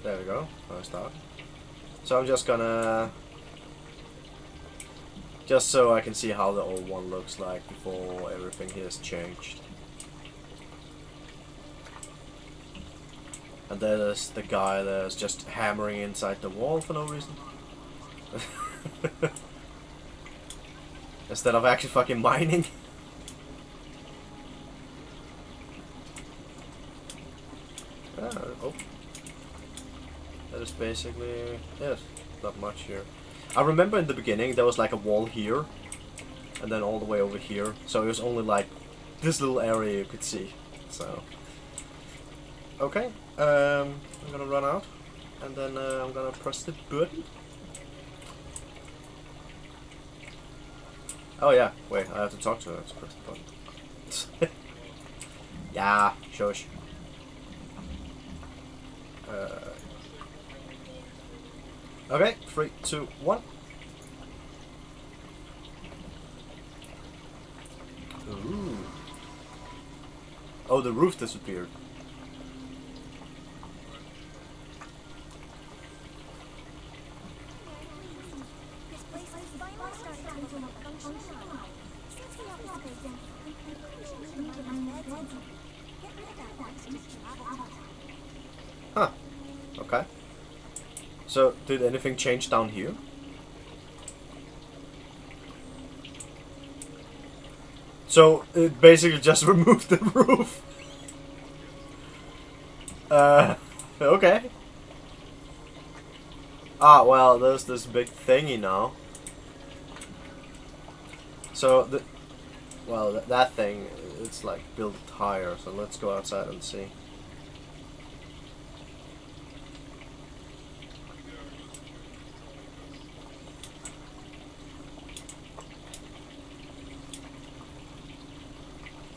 There we go. Nice start. So I'm just gonna... Just so I can see how the old one looks like before everything here is changed. And there's the guy that's just hammering inside the wall for no reason. Instead of actually fucking mining. Oh. That is basically... yes, not much here. I remember in the beginning there was like a wall here. And then all the way over here. So it was only like this little area you could see. So... okay. I'm gonna run out. And then I'm gonna press the button. Oh yeah, wait, I have to talk to her to press the button. Yeah, shush. Okay, 3, 2, 1. Ooh. Oh, the roof disappeared. Huh. Okay. So, did anything change down here? So, it basically just removed the roof. Okay. Ah, well, there's this big thingy now. So, well, that thing, it's like built higher, so let's go outside and see.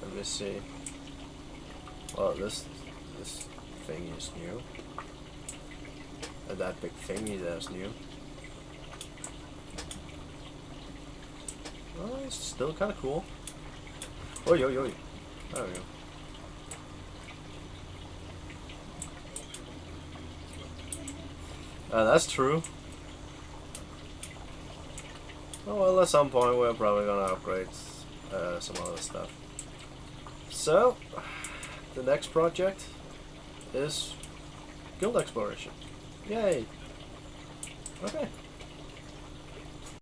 Let me see. Well, this thing is new. And that big thingy there's new. Oh, it's still kind of cool. Oi, oi, oi. There we go. That's true. Oh well, at some point we're probably gonna upgrade some other stuff. So, the next project is guild exploration. Yay! Okay.